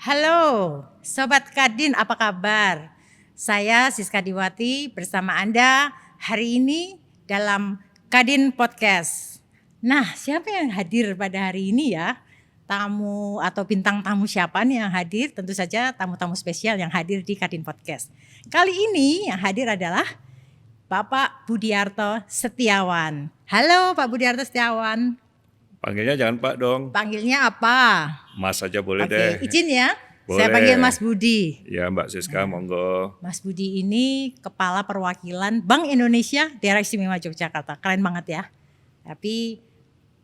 Halo, Sobat Kadin apa kabar? Saya Siska Diwati bersama Anda hari ini dalam Kadin Podcast. Nah, siapa yang hadir pada hari ini ya? Tamu atau bintang tamu siapa nih yang hadir? Tentu saja tamu-tamu spesial yang hadir di Kadin Podcast. Kali ini yang hadir adalah Bapak Budiarto Setiawan. Halo Pak Budiarto Setiawan. Panggilnya jangan Pak dong. Panggilnya apa? Mas aja boleh Oke, deh. izin ya. Boleh. Saya panggil Mas Budi. Ya Mbak Siska, monggo. Mas Budi ini Kepala Perwakilan Bank Indonesia Daerah Istimewa Yogyakarta. Keren banget ya. Tapi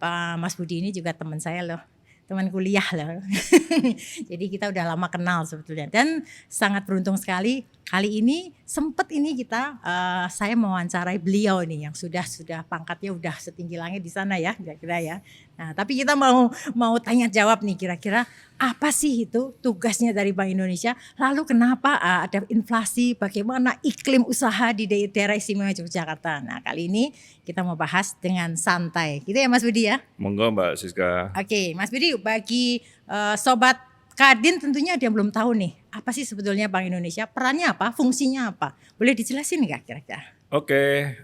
Pak Mas Budi ini juga teman saya loh. Teman kuliah loh. Jadi kita udah lama kenal sebetulnya. Dan sangat beruntung sekali kali ini saya mewawancarai beliau nih yang sudah pangkatnya udah setinggi langit di sana ya kira-kira ya. Nah, tapi kita mau tanya jawab nih kira-kira apa sih itu tugasnya dari Bank Indonesia? Lalu kenapa ada inflasi? Bagaimana iklim usaha di daerah istimewa Yogyakarta? Nah, kali ini kita mau bahas dengan santai. Gitu ya Mas Budi ya? Monggo Mbak Siska. Oke, Mas Budi bagi Sobat Kadin tentunya dia belum tahu nih apa sih sebetulnya Bank Indonesia, perannya apa, fungsinya apa? Boleh dijelasin nggak kira-kira? Oke,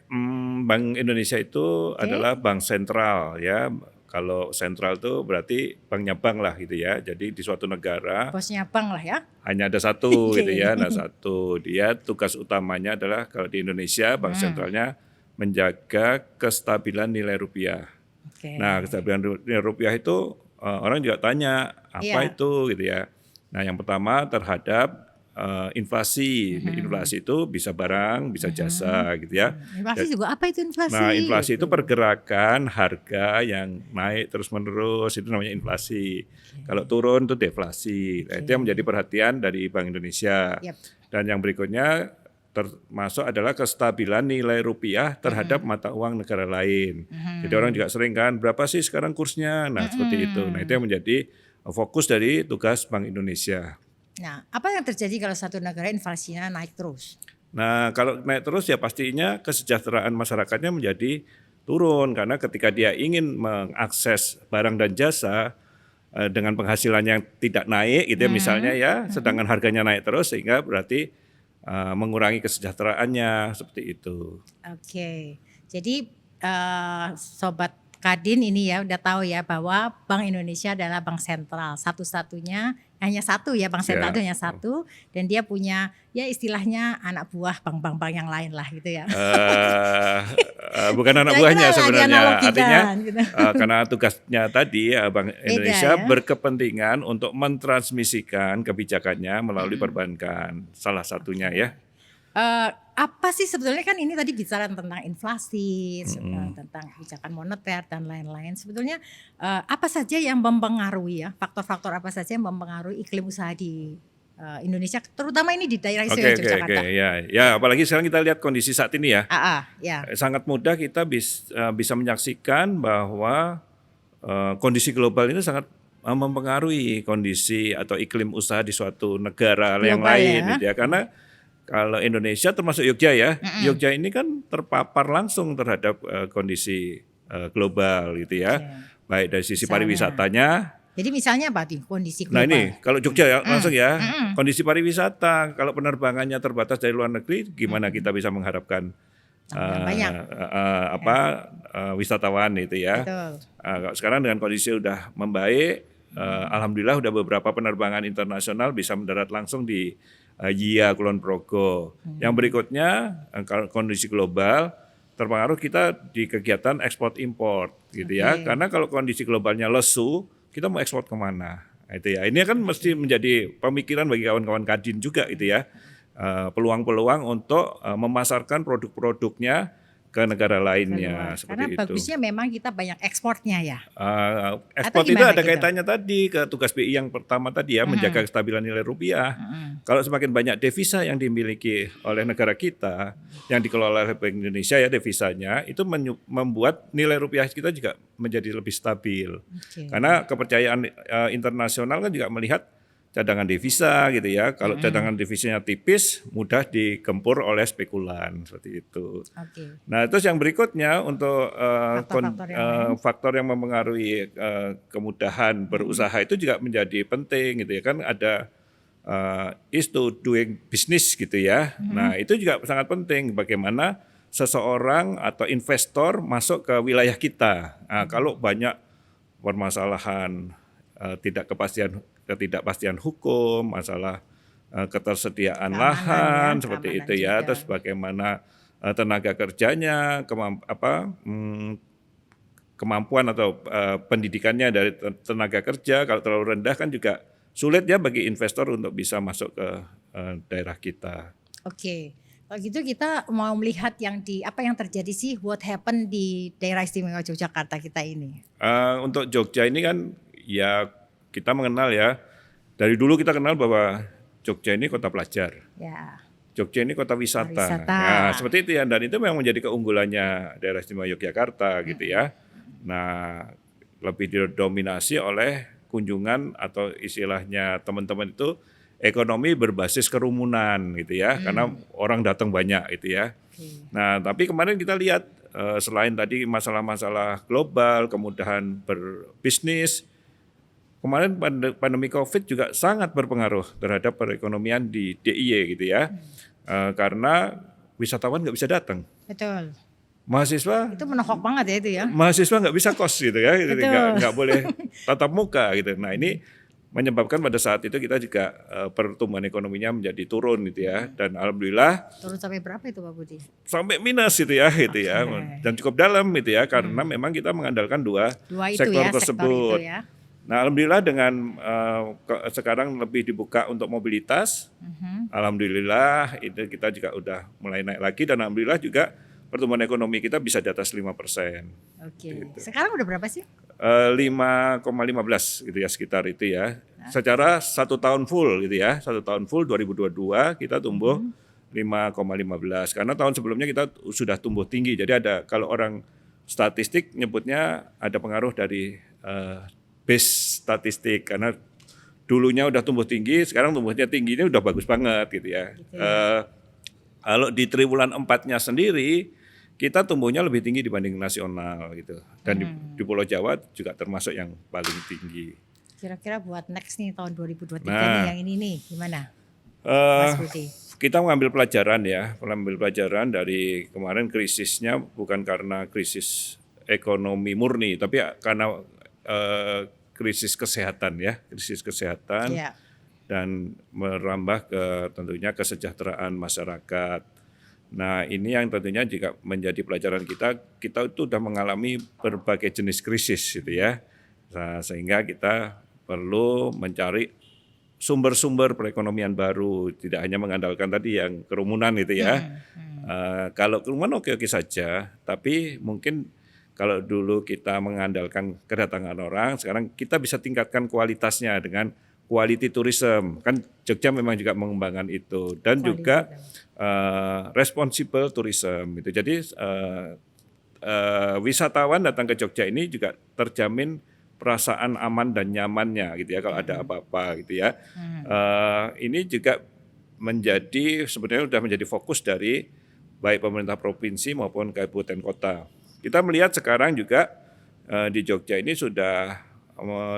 Bank Indonesia itu adalah bank sentral ya. Kalau sentral itu berarti banknya bank lah gitu ya. Jadi di suatu negara Bosnya bank lah ya. hanya ada satu gitu ya. Nah satu, dia tugas utamanya adalah kalau di Indonesia bank sentralnya menjaga kestabilan nilai rupiah. Oke. Nah kestabilan nilai rupiah itu orang juga tanya apa Iya. itu gitu ya. Nah yang pertama terhadap inflasi. Inflasi itu bisa barang, bisa jasa gitu ya. Inflasi juga apa itu inflasi? Nah inflasi itu pergerakan harga yang naik terus menerus, itu namanya inflasi. Kalau turun itu deflasi. Nah, itu yang menjadi perhatian dari Bank Indonesia. Yap. Dan yang berikutnya termasuk adalah kestabilan nilai rupiah terhadap mata uang negara lain. Jadi orang juga sering kan, berapa sih sekarang kursnya? Nah seperti itu. Nah itu yang menjadi fokus dari tugas Bank Indonesia. Nah, apa yang terjadi kalau satu negara inflasinya naik terus? Nah kalau naik terus ya pastinya kesejahteraan masyarakatnya menjadi turun. Karena ketika dia ingin mengakses barang dan jasa dengan penghasilan yang tidak naik gitu ya misalnya ya, sedangkan harganya naik terus sehingga berarti mengurangi kesejahteraannya seperti itu. Oke, jadi Sobat Kadin ini ya udah tahu ya bahwa Bank Indonesia adalah bank sentral satu-satunya, hanya satu ya bank sentral itu hanya satu, dan dia punya ya istilahnya anak buah bank-bank yang lain lah gitu ya. Bukan anak Kira-kira buahnya lah sebenarnya, dianalogikan, artinya gitu. karena tugasnya tadi Bank Indonesia ya. berkepentingan untuk mentransmisikan kebijakannya melalui perbankan, salah satunya ya. Apa sih sebetulnya kan ini tadi bicara tentang inflasi, tentang kebijakan moneter dan lain-lain. Sebetulnya apa saja yang mempengaruhi ya, faktor-faktor apa saja yang mempengaruhi iklim usaha di Indonesia, terutama ini di daerah istimewa Yogyakarta. Ya, apalagi sekarang kita lihat kondisi saat ini ya. Ya. Sangat mudah kita bisa menyaksikan bahwa kondisi global ini sangat mempengaruhi kondisi atau iklim usaha di suatu negara yang Global lain ya. gitu ya. Karena kalau Indonesia termasuk Jogja ya, Jogja ini kan terpapar langsung terhadap kondisi global gitu ya. Baik dari sisi pariwisatanya. Jadi misalnya apa nih kondisi global? Nah ini kalau Jogja ya langsung ya, kondisi pariwisata, kalau penerbangannya terbatas dari luar negeri, gimana kita bisa mengharapkan banyak wisatawan itu ya. Betul. Sekarang dengan kondisi udah membaik, alhamdulillah udah beberapa penerbangan internasional bisa mendarat langsung di YIA Kulon Progo. Yang berikutnya kalau kondisi global terpengaruh kita di kegiatan ekspor impor gitu ya. Karena kalau kondisi globalnya lesu, kita mau ekspor kemana? Nah, itu ya. Ini kan mesti menjadi pemikiran bagi kawan-kawan Kadin juga itu ya. Peluang-peluang untuk memasarkan produk-produknya ke negara lainnya seperti Karena itu. bagusnya memang kita banyak ekspornya ya. Ekspor itu ada kaitannya tadi ke tugas BI yang pertama tadi ya, menjaga kestabilan nilai rupiah. Kalau semakin banyak devisa yang dimiliki oleh negara kita, yang dikelola oleh Bank Indonesia ya devisanya, itu membuat nilai rupiah kita juga menjadi lebih stabil. Karena kepercayaan internasional kan juga melihat cadangan devisa gitu ya. Kalau cadangan devisanya tipis, mudah digempur oleh spekulan seperti itu. Oke. Nah, terus yang berikutnya untuk Faktor-faktor yang lain. faktor yang mempengaruhi kemudahan berusaha itu juga menjadi penting gitu ya. Kan ada is to doing business gitu ya. Nah, itu juga sangat penting bagaimana seseorang atau investor masuk ke wilayah kita. Nah, kalau banyak permasalahan ketidakpastian hukum, masalah ketersediaan lahan seperti keamanan itu ya, juga. terus bagaimana tenaga kerjanya, kemampuan atau pendidikannya dari tenaga kerja kalau terlalu rendah kan juga sulit ya bagi investor untuk bisa masuk ke daerah kita. Oke. Kalau gitu kita mau melihat apa yang terjadi sih, what happened di daerah istimewa Yogyakarta kita ini. Untuk Jogja ini kan ya kita mengenal ya, dari dulu kita kenal bahwa Jogja ini kota pelajar. Ya. Jogja ini kota wisata. Wisata. Nah, seperti itu ya, dan itu memang menjadi keunggulannya daerah istimewa Yogyakarta gitu ya. Nah, lebih didominasi oleh kunjungan atau istilahnya teman-teman itu ekonomi berbasis kerumunan gitu ya, karena orang datang banyak gitu ya. Nah, tapi kemarin kita lihat selain tadi masalah-masalah global, kemudahan berbisnis, kemarin pandemi COVID juga sangat berpengaruh terhadap perekonomian di DIY gitu ya, karena wisatawan nggak bisa datang. Betul. Mahasiswa Itu menohok banget ya itu ya. Mahasiswa nggak bisa kos gitu ya, Betul. nggak boleh tatap muka gitu. Nah ini menyebabkan pada saat itu kita juga pertumbuhan ekonominya menjadi turun gitu ya, dan alhamdulillah Turun sampai berapa itu Pak Budi? sampai minus gitu ya, dan cukup dalam gitu ya, karena memang kita mengandalkan dua Dua itu sektor ya, tersebut. sektor itu ya. Nah alhamdulillah dengan sekarang lebih dibuka untuk mobilitas, alhamdulillah itu kita juga udah mulai naik lagi, dan alhamdulillah juga pertumbuhan ekonomi kita bisa di atas 5%. Oke. Gitu. Sekarang udah berapa sih? 5,15 gitu ya, sekitar itu ya. Secara 1 tahun full gitu ya, 1 tahun full 2022 kita tumbuh 5,15, karena tahun sebelumnya kita sudah tumbuh tinggi. Jadi ada, kalau orang statistik nyebutnya ada pengaruh dari base statistik, karena dulunya udah tumbuh tinggi, sekarang tumbuhnya tingginya udah bagus banget gitu ya. Kalau di triwulan 4-nya sendiri kita tumbuhnya lebih tinggi dibanding nasional gitu, dan di Pulau Jawa juga termasuk yang paling tinggi. Kira-kira buat next nih tahun 2023 nih Nah, yang ini nih gimana Mas Budi? kita mengambil pelajaran dari kemarin. Krisisnya bukan karena krisis ekonomi murni, tapi karena krisis kesehatan ya, Ya. dan merambah ke tentunya kesejahteraan masyarakat. Nah ini yang tentunya juga menjadi pelajaran kita itu sudah mengalami berbagai jenis krisis gitu ya. Nah, sehingga kita perlu mencari sumber-sumber perekonomian baru, tidak hanya mengandalkan tadi yang kerumunan itu ya. Kalau kerumunan oke-oke saja, tapi mungkin kalau dulu kita mengandalkan kedatangan orang, sekarang kita bisa tingkatkan kualitasnya dengan quality tourism. Kan Jogja memang juga mengembangkan itu, dan juga responsible tourism itu. Jadi wisatawan datang ke Jogja ini juga terjamin perasaan aman dan nyamannya gitu ya kalau ada apa-apa gitu ya. Ini juga sebenarnya sudah menjadi fokus dari baik pemerintah provinsi maupun kabupaten kota. Kita melihat sekarang juga di Jogja ini sudah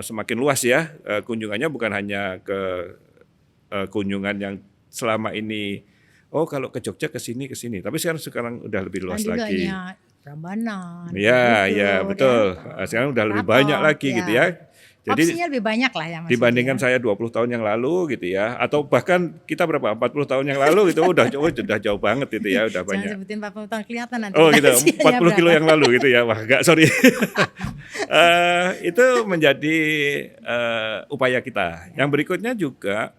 semakin luas ya kunjungannya, bukan hanya ke kunjungan yang selama ini kalau ke Jogja ke sini, tapi sekarang udah lebih luas lagi. Hanya Prambanan. Ya betul. Ya. Sekarang udah lebih banyak lagi gitu ya. Jadi opsinya lebih banyak lah ya Mas. Dibandingkan saya 20 tahun yang lalu gitu ya, atau bahkan kita berapa 40 tahun yang lalu gitu udah jauh banget gitu ya, udah banyak. Jangan sebutin 40 tahun kelihatan nanti. Oh gitu, 40 kilo yang lalu gitu ya. Wah, enggak, sorry. Itu menjadi upaya kita. Yang berikutnya juga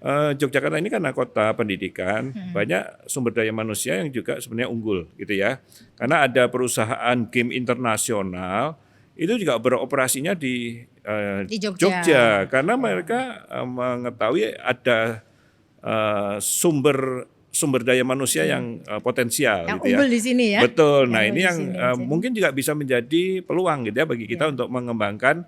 Yogyakarta ini karena kota pendidikan, banyak sumber daya manusia yang juga sebenarnya unggul gitu ya. Karena ada perusahaan game internasional itu juga beroperasinya di Jogja, karena mereka mengetahui ada sumber daya manusia yang potensial yang gitu ya. Unggul di sini ya. Betul. Nah, ini yang mungkin juga bisa menjadi peluang gitu ya bagi kita untuk mengembangkan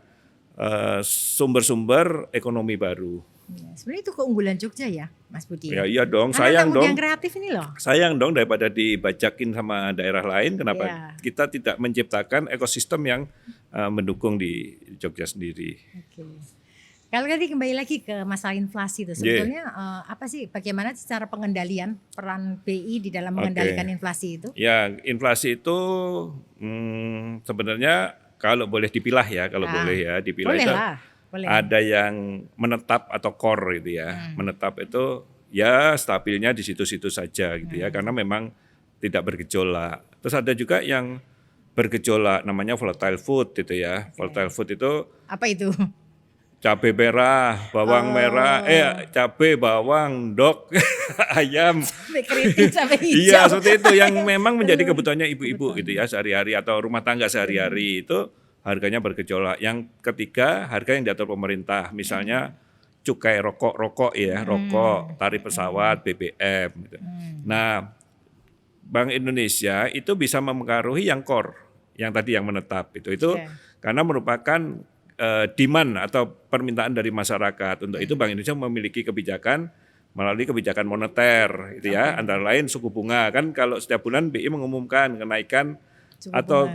sumber-sumber ekonomi baru. Ya, sebenarnya itu keunggulan Jogja ya, Mas Budi. Ya iya dong, Karena sayang anak muda dong. yang kreatif ini loh. Sayang dong daripada dibajakin sama daerah lain, kenapa Iya. kita tidak menciptakan ekosistem yang mendukung di Jogja sendiri. Oke. Kalau tadi kembali lagi ke masalah inflasi itu, sebetulnya apa sih, bagaimana cara pengendalian peran BI di dalam mengendalikan inflasi itu? Ya, inflasi itu sebenarnya kalau boleh dipilah ya, kalau boleh ya dipilah Boleh itu lah, boleh. ada yang menetap atau core gitu ya. Menetap itu ya stabilnya di situ-situ saja gitu ya, karena memang tidak bergejolak. Terus ada juga yang bergejolak, namanya volatile food gitu ya. Volatile food itu Apa itu? cabai merah, bawang merah, cabai, bawang, dok, ayam. Sampai keriting, sampai hijau. Iya, seperti itu yang memang menjadi kebutuhannya ibu-ibu gitu ya sehari-hari atau rumah tangga sehari-hari itu harganya bergejolak. Yang ketiga, harga yang diatur pemerintah, misalnya cukai rokok ya, rokok, tarif pesawat, BBM gitu. Nah, Bank Indonesia itu bisa mempengaruhi yang core, yang tadi yang menetap itu karena merupakan demand atau permintaan dari masyarakat. Untuk itu Bank Indonesia memiliki kebijakan melalui kebijakan moneter gitu ya, antara lain suku bunga. Kan kalau setiap bulan BI mengumumkan kenaikan atau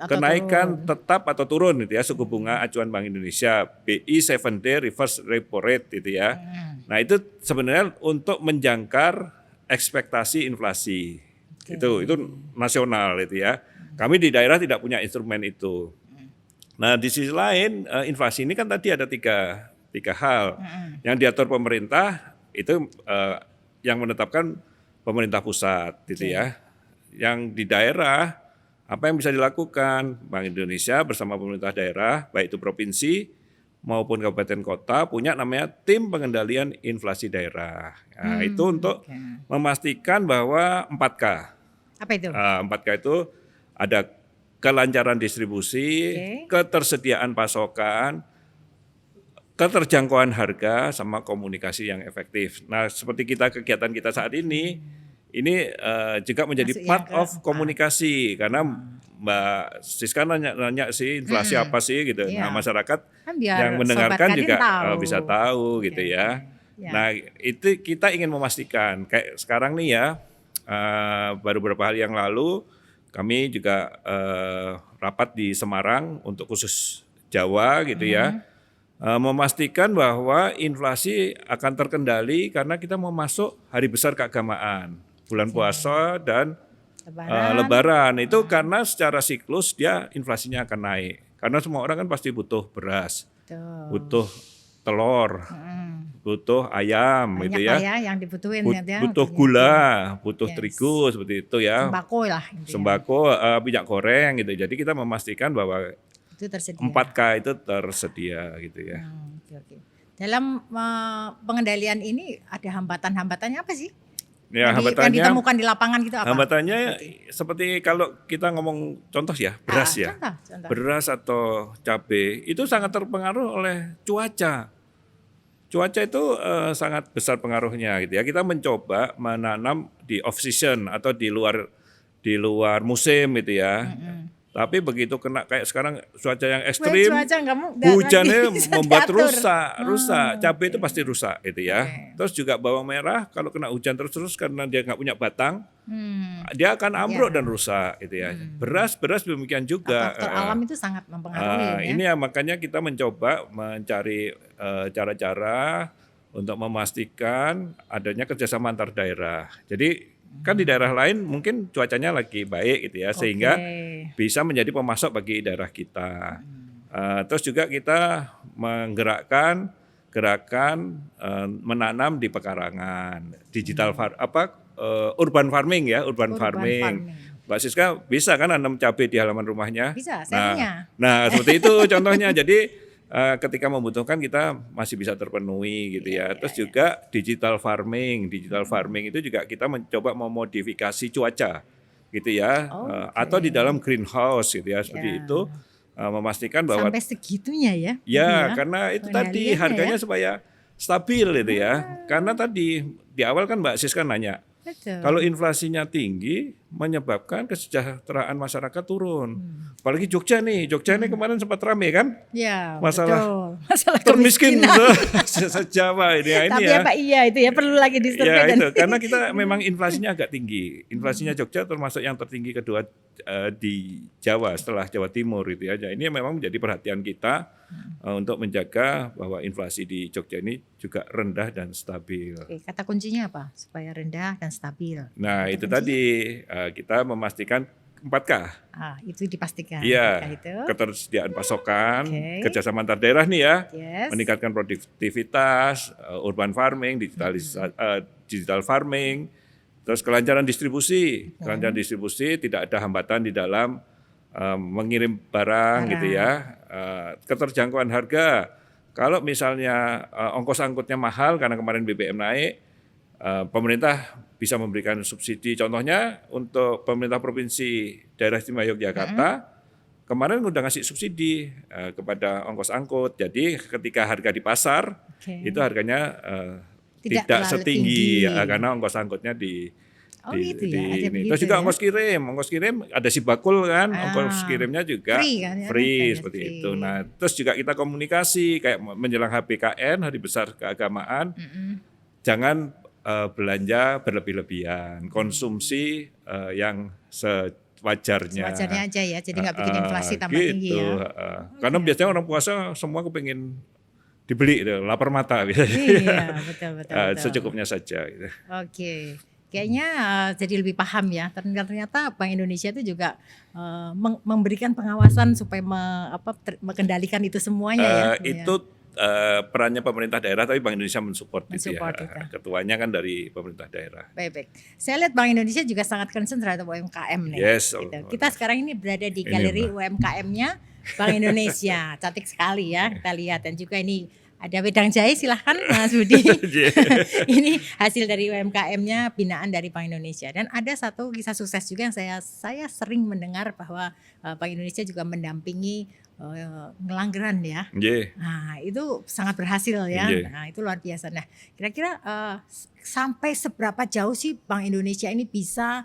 kenaikan tetap atau turun gitu ya suku bunga acuan Bank Indonesia, BI 7-day reverse repo rate gitu ya. Nah, itu sebenarnya untuk menjangkar ekspektasi inflasi. Itu nasional itu ya. Kami di daerah tidak punya instrumen itu. Nah, di sisi lain inflasi ini kan tadi ada tiga hal. Yang diatur pemerintah itu yang menetapkan pemerintah pusat gitu ya. Yang di daerah apa yang bisa dilakukan? Bank Indonesia bersama pemerintah daerah baik itu provinsi maupun kabupaten kota punya namanya tim pengendalian inflasi daerah. Nah, itu untuk memastikan bahwa 4K. Apa itu? 4K itu ada kelancaran distribusi, ketersediaan pasokan, keterjangkauan harga, sama komunikasi yang efektif. Nah, seperti kegiatan kita saat ini juga menjadi part of komunikasi karena Mbak Siska nanya sih inflasi apa sih gitu. Nah, masyarakat yang mendengarkan juga bisa tahu gitu ya. Nah, itu kita ingin memastikan kayak sekarang nih ya, baru beberapa hari yang lalu kami juga rapat di Semarang untuk khusus Jawa gitu ya, memastikan bahwa inflasi akan terkendali karena kita mau masuk hari besar keagamaan, bulan puasa dan Lebaran. Itu karena secara siklus dia inflasinya akan naik. Karena semua orang kan pasti butuh beras, butuh telur, butuh ayam banyak gitu ya. Yang dibutuhin, butuh gula, butuh terigu seperti itu ya. Sembako lah. Sembako, minyak goreng gitu. Jadi kita memastikan bahwa itu tersedia. 4K itu tersedia gitu ya. Dalam pengendalian ini ada hambatan-hambatannya apa sih? Ya, yang ditemukan di lapangan gitu apa? Hambatannya seperti kalau kita ngomong contoh ya, beras ya. Contoh. Beras atau cabai itu sangat terpengaruh oleh cuaca. Cuaca itu sangat besar pengaruhnya gitu ya. Kita mencoba menanam di off season atau di luar musim gitu ya. Tapi begitu kena kayak sekarang cuaca yang ekstrim, hujannya membuat rusak. Cabai itu pasti rusak gitu ya. Terus juga bawang merah kalau kena hujan terus karena dia nggak punya batang, dia akan ambruk dan rusak gitu ya. Beras demikian juga. Faktor alam itu sangat mempengaruhi. Ini ya makanya kita mencoba mencari cara-cara untuk memastikan adanya kerjasama antar daerah. Jadi kan di daerah lain mungkin cuacanya lagi baik gitu ya, sehingga bisa menjadi pemasok bagi daerah kita. Terus juga kita menggerakkan gerakan menanam di pekarangan, urban farming ya, urban farming. Mbak Siska bisa kan nanam cabai di halaman rumahnya? Bisa, saya punya. Nah, seperti itu contohnya. Jadi ketika membutuhkan kita masih bisa terpenuhi gitu ya. Terus juga digital farming itu juga kita mencoba memodifikasi cuaca gitu ya, atau di dalam greenhouse gitu ya, seperti itu memastikan bahwa sampai segitunya ya. Ya, karena itu tadi harganya supaya stabil gitu ya. Karena tadi di awal kan Mbak Siska nanya, kalau inflasinya tinggi menyebabkan kesejahteraan masyarakat turun. Apalagi Jogja nih, Jogja ini kemarin sempat rame kan? Ya, Masalah betul. Masalah termiskin kemiskinan. se-Jawa ini ya, Tapi ini ya ya. Pak, iya itu ya perlu lagi Ya disurvei itu karena kita memang inflasinya agak tinggi. Inflasinya Jogja termasuk yang tertinggi kedua di Jawa setelah Jawa Timur itu ya. Ini memang menjadi perhatian kita untuk menjaga bahwa inflasi di Jogja ini juga rendah dan stabil. Oke, kata kuncinya apa? Supaya rendah dan stabil. Nah, Kata itu kuncinya? tadi kita memastikan 4K. Itu dipastikan. Iya, Apakah itu? ketersediaan pasokan, Oke. kerjasama antar daerah nih ya, Yes. meningkatkan produktivitas, urban farming, digital farming, terus kelancaran distribusi, tidak ada hambatan di dalam mengirim barang gitu ya, keterjangkauan harga. Kalau misalnya ongkos angkutnya mahal karena kemarin BBM naik, pemerintah bisa memberikan subsidi. Contohnya untuk pemerintah provinsi Daerah Istimewa Yogyakarta, kemarin udah ngasih subsidi kepada ongkos angkut. Jadi ketika harga di pasar, Oke. itu harganya Tidak tidak terlalu setinggi tinggi. karena ongkos angkutnya Gitu ya, ada ini. begitu Terus juga ya. ongkos kirim ada si bakul kan, ongkos kirimnya juga Free kan ya? free Oke, seperti free. itu. Nah, terus juga kita komunikasi kayak menjelang HBKN, Hari Besar Keagamaan, jangan belanja berlebih-lebihan, konsumsi yang sewajarnya. Sewajarnya aja ya, jadi nggak bikin inflasi tambah gitu, tinggi ya. Karena biasanya orang puasa semua kepengin dibeli, lapar mata biasanya. Iya, betul. Secukupnya saja. Gitu. Oke, kayaknya jadi lebih paham ya. Ternyata Bank Indonesia itu juga memberikan pengawasan supaya mengendalikan itu semuanya ya. Itu perannya pemerintah daerah, tapi Bank Indonesia mensupport itu ya. Mensupport itu. Ketuanya kan dari pemerintah daerah. Baik. Saya lihat Bank Indonesia juga sangat concern terhadap UMKM nih. Yes. Gitu. Kita sekarang ini berada di Ini, galeri Mbak. UMKM-nya Bank Indonesia. Cantik sekali ya kita lihat, dan juga ini ada wedang jahe, silahkan Mas Budi. Ini hasil dari UMKM-nya binaan dari Bank Indonesia. Dan ada satu kisah sukses juga yang saya sering mendengar bahwa Bank Indonesia juga mendampingi ngelanggeran ya. Yeah. Nah itu sangat berhasil ya. Yeah. Nah itu luar biasa. Nah kira-kira sampai seberapa jauh sih Bank Indonesia ini bisa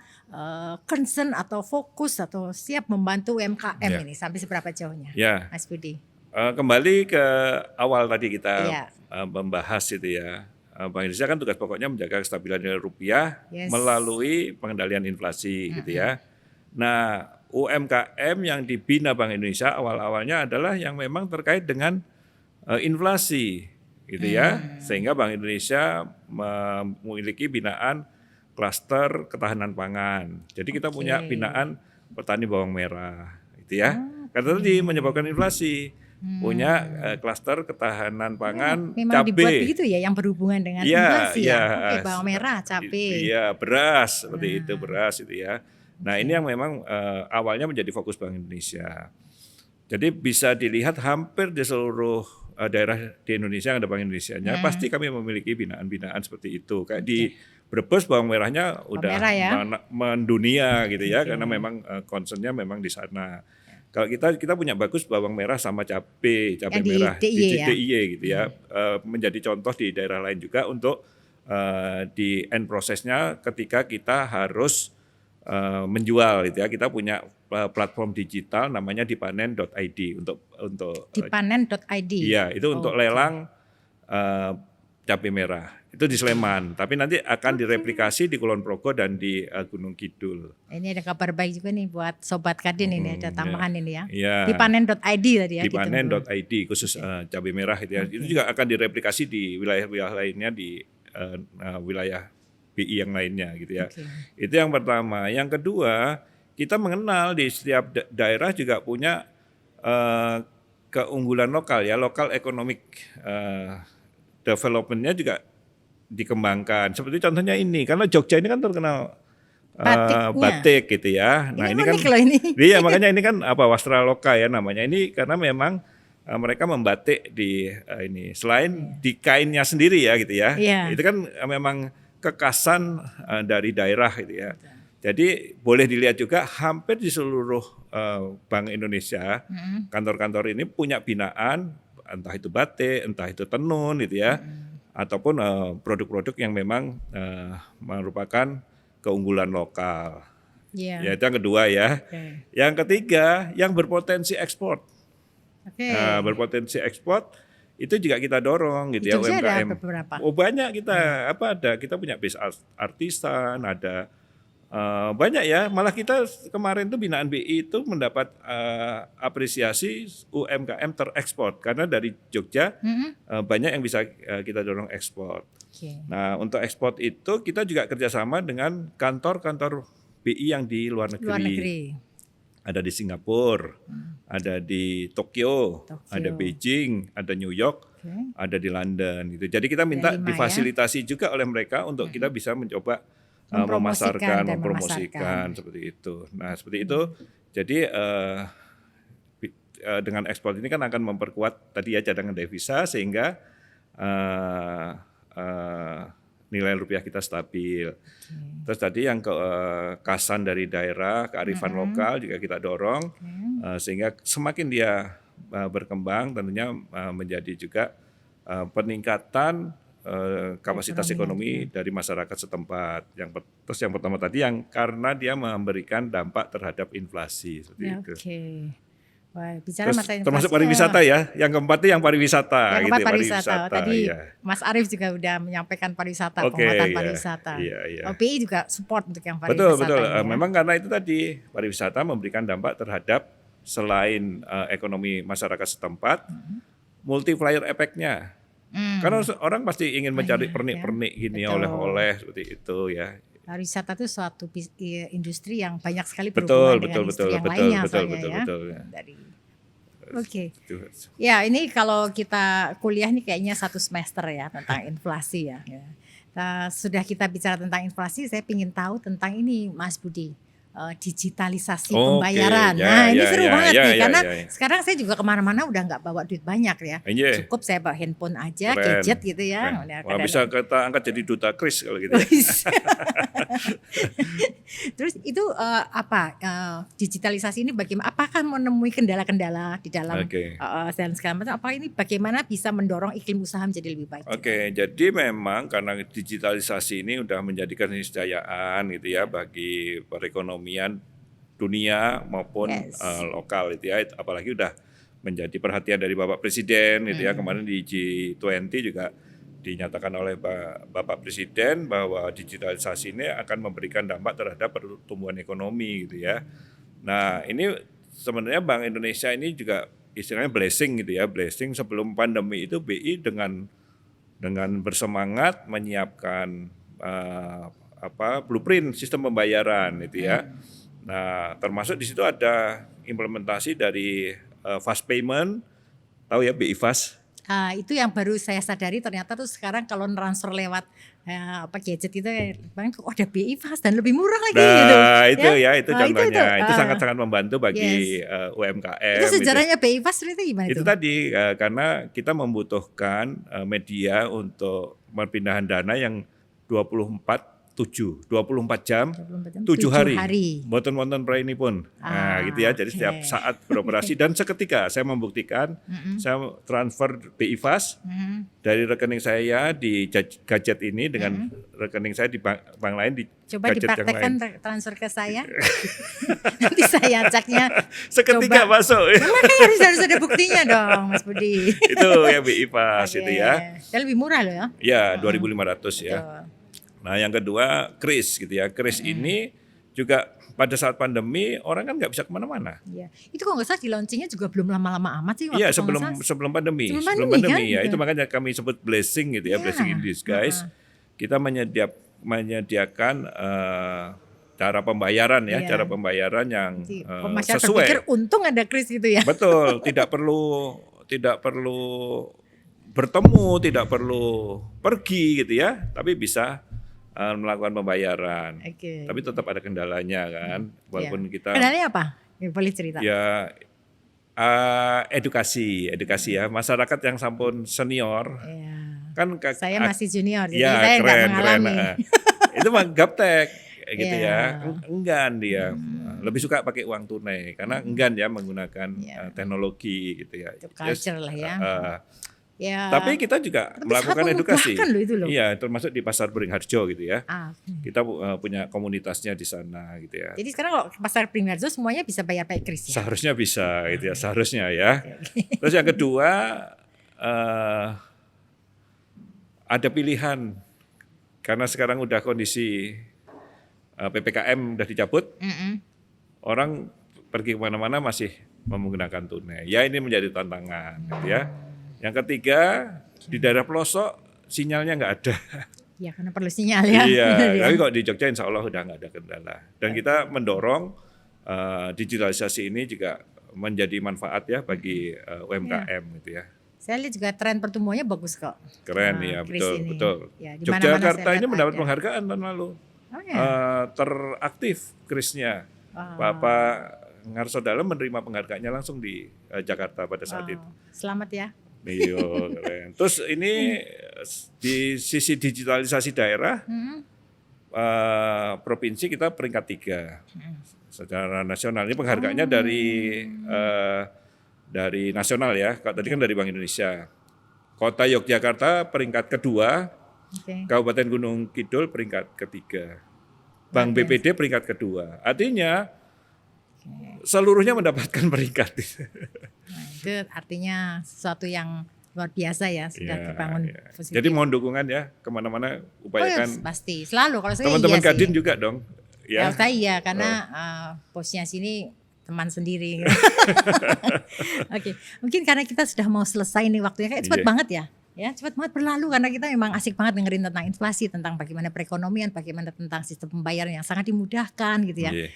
concern atau fokus atau siap membantu UMKM ini, sampai seberapa jauhnya, Mas Budi? Kembali ke awal tadi kita Iya. membahas itu ya. Bank Indonesia kan tugas pokoknya menjaga kestabilan nilai rupiah Yes. melalui pengendalian inflasi gitu ya. Nah, UMKM yang dibina Bank Indonesia awal-awalnya adalah yang memang terkait dengan inflasi gitu ya. Sehingga Bank Indonesia memiliki binaan klaster ketahanan pangan. Jadi kita punya binaan petani bawang merah gitu ya. Karena tadi menyebabkan inflasi. Punya klaster ketahanan pangan, Memang cabai. dibuat begitu ya, yang berhubungan dengan inflasi ya. Oke, bawang merah, cabai. Iya, beras seperti itu, beras itu ya. Nah, ini yang memang awalnya menjadi fokus Bank Indonesia. Jadi bisa dilihat hampir di seluruh daerah di Indonesia yang ada Bank Indonesianya, pasti kami memiliki binaan-binaan seperti itu. Kayak di Brebes bawang merahnya udah merah ya? mendunia gitu ya, karena memang concernnya memang di sana. Kalau kita punya bagus bawang merah sama cabai Yang di merah DIY ya? DIY gitu ya, menjadi contoh di daerah lain juga untuk di end prosesnya ketika kita harus menjual gitu ya. Kita punya platform digital namanya dipanen.id untuk Dipanen.id. Iya, itu untuk lelang cabai merah. Itu di Sleman, tapi nanti akan direplikasi di Kulon Progo dan di Gunung Kidul. Ini ada kabar baik juga nih buat Sobat Kadin, ini ada tambahan ini ya. Iya. Dipanen.id tadi ya. Dipanen.id khusus cabai merah itu ya. Itu juga akan direplikasi di wilayah-wilayah lainnya, di wilayah BI yang lainnya gitu ya. Itu yang pertama. Yang kedua, kita mengenal di setiap daerah juga punya keunggulan lokal ya, lokal economic development-nya juga dikembangkan. Seperti contohnya ini, karena Jogja ini kan terkenal batik gitu ya. Nah ini kan, iya makanya ini kan wastra lokal ya namanya. Ini karena memang mereka membatik di ini selain di kainnya sendiri ya gitu ya. Itu kan memang kekasan dari daerah gitu ya. Jadi boleh dilihat juga hampir di seluruh Bank Indonesia, kantor-kantor ini punya binaan, entah itu batik, entah itu tenun gitu ya. Ataupun produk-produk yang memang merupakan keunggulan lokal Iya. Ya itu yang kedua ya. Oke. Yang ketiga, yang berpotensi ekspor. Oke. Nah, berpotensi ekspor itu juga kita dorong gitu Di ya Jogja ada UMKM. beberapa. Oh banyak kita kita punya base artisan, ada banyak ya. Malah kita kemarin tuh binaan BI itu mendapat apresiasi UMKM terekspor karena dari Jogja banyak yang bisa kita dorong ekspor. Oke. Nah, untuk ekspor itu kita juga kerjasama dengan kantor-kantor BI yang di luar negeri. Luar negeri. Ada di Singapura, ada di Tokyo, Tokyo. ada Beijing, ada New York, Oke. ada di London. Gitu. Jadi kita minta 5 ya. difasilitasi juga oleh mereka untuk kita bisa mencoba Mempromosikan dan mempromosikan seperti itu. Nah, seperti itu. Jadi dengan ekspor ini kan akan memperkuat tadi ya cadangan devisa sehingga nilai rupiah kita stabil. Terus tadi yang kasan dari daerah, kearifan lokal juga kita dorong sehingga semakin dia berkembang tentunya menjadi juga peningkatan kapasitas ekonomi dari masyarakat setempat. Terus yang pertama tadi yang karena dia memberikan dampak terhadap inflasi seperti itu. Oke. Wah, bicara Terus, masalah termasuk inflasi, pariwisata ya. Yang keempat itu yang pariwisata. yang gitu keempat ya, pariwisata. Tadi iya. Mas Arief juga udah menyampaikan pariwisata, Oke, penguatan iya, pariwisata. iya. OPI juga support untuk yang pariwisata. Betul, betul. ini ya. Memang karena itu tadi pariwisata memberikan dampak terhadap selain ekonomi masyarakat setempat, multiplier efeknya. Karena orang pasti ingin mencari pernik-pernik gini, Betul. oleh-oleh seperti itu ya. Pariwisata itu suatu industri yang banyak sekali Betul, berhubungan dengan industri yang betul, lainnya betul, soalnya betul, ya. betul, ya. Oke. Itu. Ya, ini kalau kita kuliah nih kayaknya 1 semester ya tentang inflasi ya. Nah, sudah kita bicara tentang inflasi, saya ingin tahu tentang ini Mas Budi. Digitalisasi pembayaran. Ya, Nah ini ya, seru ya, banget ya, nih ya, karena ya. sekarang saya juga kemana-mana udah nggak bawa duit banyak ya. Iya. Cukup saya bawa handphone aja, Keren. gadget gitu ya. Keren. Udah Wah, bisa kita angkat jadi duta kris kalau gitu. Terus itu digitalisasi ini bagaimana? Apakah menemui kendala-kendala di dalam dan segala macam? Apa ini bagaimana bisa mendorong iklim usaha menjadi lebih baik? Oke, jadi memang karena digitalisasi ini udah menjadikan keniscayaan gitu ya bagi perekonomian dunia maupun lokal itu ya, apalagi udah menjadi perhatian dari Bapak Presiden gitu ya. Kemarin di G20 juga dinyatakan oleh Bapak Presiden bahwa digitalisasi ini akan memberikan dampak terhadap pertumbuhan ekonomi gitu ya. Nah, ini sebenarnya Bank Indonesia ini juga istilahnya blessing gitu ya, blessing sebelum pandemi itu BI dengan bersemangat menyiapkan blueprint sistem pembayaran gitu ya. Nah, termasuk di situ ada implementasi dari fast payment, tahu ya BI Fast? Itu yang baru saya sadari ternyata tuh sekarang kalau transfer lewat gadget itu bang ada BI Fast dan lebih murah lagi gitu. Itu contohnya. Itu sangat-sangat membantu bagi UMKM. Itu sejarahnya BI Fast itu gimana itu? Itu tadi karena kita membutuhkan media untuk perpindahan dana yang 24 jam, 7 hari. Wonten pra ini pun. Nah, gitu ya. Jadi setiap saat beroperasi dan seketika saya membuktikan saya transfer BI Fast dari rekening saya di gadget ini dengan rekening saya di bank lain di coba gadget yang lain. Coba dipraktekkan transfer ke saya. Nanti saya acaknya seketika masuk. Makanya harus ada buktinya dong Mas Budi. Itu ya BI Fast itu ya. Dan lebih murah loh ya. Ya, 2.500 ya. Nah, yang kedua kris gitu ya. Kris ini juga pada saat pandemi orang kan nggak bisa kemana-mana. Iya. Itu kalau nggak salah di launchingnya juga belum lama-lama amat sih. Iya, sebelum pandemi. Sebelum pandemi ya. Itu makanya kami sebut blessing gitu ya, blessing in disguise. Kita menyediakan cara pembayaran ya, cara pembayaran yang sesuai. Pikir untung ada kris gitu ya. Betul, tidak perlu bertemu, tidak perlu pergi gitu ya, tapi bisa melakukan pembayaran. Tapi tetap ada kendalanya kan, walaupun kita. Kendalanya apa? Boleh cerita. Ya edukasi ya, masyarakat yang sampun senior. Kan saya masih junior, jadi ya, saya nggak mengalami. Itu mah gaptek gitu ya, enggan dia. Lebih suka pakai uang tunai karena enggan ya menggunakan teknologi gitu ya. Itu culture lah ya. Ya. Tapi kita juga Tapi melakukan sangat edukasi. memudahkan loh itu loh. Iya, termasuk di Pasar Beringharjo gitu ya. Ah, Kita punya komunitasnya di sana gitu ya. jadi sekarang kalau ke pasar Beringharjo semuanya bisa bayar pakai kris ya. Seharusnya bisa gitu ya, seharusnya ya. Terus yang kedua ada pilihan karena sekarang udah kondisi PPKM udah dicabut, orang pergi kemana-mana masih menggunakan tunai. Ya ini menjadi tantangan gitu ya. Yang ketiga di daerah pelosok sinyalnya nggak ada. Ya karena perlu sinyal ya. Iya, Benar ya. tapi kok di Jogja insya Allah udah nggak ada kendala. Dan kita mendorong digitalisasi ini juga menjadi manfaat ya bagi UMKM gitu ya. Saya lihat juga tren pertumbuhannya bagus kok. Keren Nah, ya, kris betul ini. betul. Ya, di mana-mana Yogyakarta saya ini lihat mendapat ada. penghargaan tahun lalu. Oh ya. Teraktif krisnya. Bapak Ngarso Dalem menerima penghargaannya langsung di Jakarta pada saat itu. Selamat ya. Iya, keren. Terus ini di sisi digitalisasi daerah, provinsi kita peringkat 3 secara nasional. Ini penghargaannya dari nasional ya. Tadi kan dari Bank Indonesia. Kota Yogyakarta peringkat kedua, Oke. Kabupaten Gunung Kidul peringkat ketiga, Bank BPD peringkat kedua. Artinya seluruhnya mendapatkan peringkat. Nah, itu artinya sesuatu yang luar biasa ya sudah Iya, terbangun iya. positif. Jadi mohon dukungan ya kemana-mana Oh ya, upayakan. pasti selalu kalau saya Teman-teman iya Kadin sih. juga dong. Ya, Ya. saya iya karena bosnya sini teman sendiri. Gitu. Oke, mungkin karena kita sudah mau selesai nih waktunya kayak cepat Iya. banget ya. Ya, cepat banget berlalu karena kita memang asik banget dengerin tentang inflasi, tentang bagaimana perekonomian, bagaimana tentang sistem pembayaran yang sangat dimudahkan gitu ya. Iya.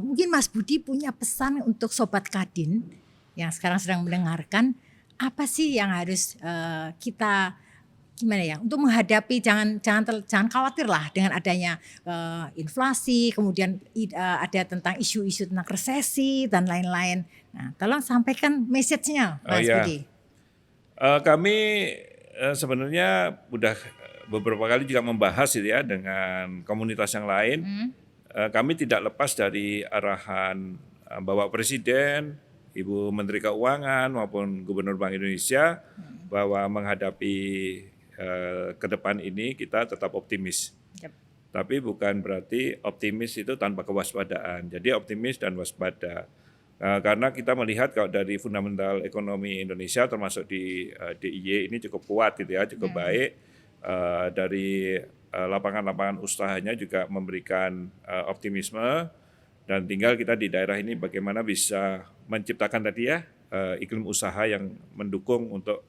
Mungkin Mas Budi punya pesan untuk Sobat Kadin yang sekarang sedang mendengarkan, apa sih yang harus kita gimana ya untuk menghadapi jangan khawatir lah dengan adanya inflasi, kemudian ada tentang isu-isu tentang resesi dan lain-lain. Nah, tolong sampaikan message-nya Mas iya. Budi. Kami sebenarnya udah beberapa kali juga membahas gitu ya dengan komunitas yang lain. Kami tidak lepas dari arahan Bapak Presiden, Ibu Menteri Keuangan maupun Gubernur Bank Indonesia bahwa menghadapi ke depan ini kita tetap optimis. Yap. Tapi bukan berarti optimis itu tanpa kewaspadaan. Jadi optimis dan waspada. Karena kita melihat kalau dari fundamental ekonomi Indonesia termasuk di DIY ini cukup kuat gitu ya, cukup baik. Dari lapangan-lapangan usahanya juga memberikan optimisme dan tinggal kita di daerah ini bagaimana bisa menciptakan tadi ya iklim usaha yang mendukung untuk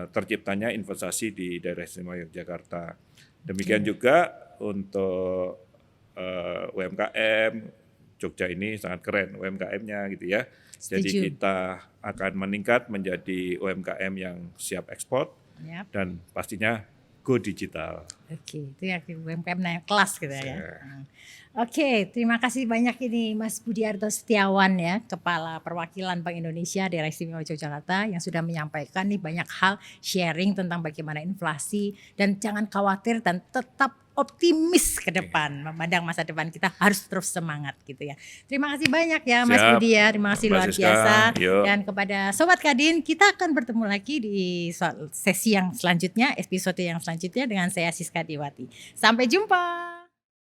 terciptanya investasi di daerah istimewa Yogyakarta. Demikian juga untuk UMKM, Jogja ini sangat keren UMKM-nya gitu ya. Jadi Setuju. kita akan meningkat menjadi UMKM yang siap ekspor Yap. dan pastinya go digital. Oke, itu ya UMKM naik kelas gitu ya. Iya. Oke, terima kasih banyak ini Mas Budiarto Setiawan ya, Kepala Perwakilan Bank Indonesia Daerah Istimewa Yogyakarta yang sudah menyampaikan nih banyak hal sharing tentang bagaimana inflasi dan jangan khawatir dan tetap optimis ke depan, memandang masa depan kita harus terus semangat gitu ya. Terima kasih banyak ya Mas Siap. Budi ya, terima kasih Mbak luar Siska, biasa. yuk. Dan kepada Sobat Kadin, kita akan bertemu lagi di sesi yang selanjutnya, episode yang selanjutnya dengan saya Siska Diwati. Sampai jumpa.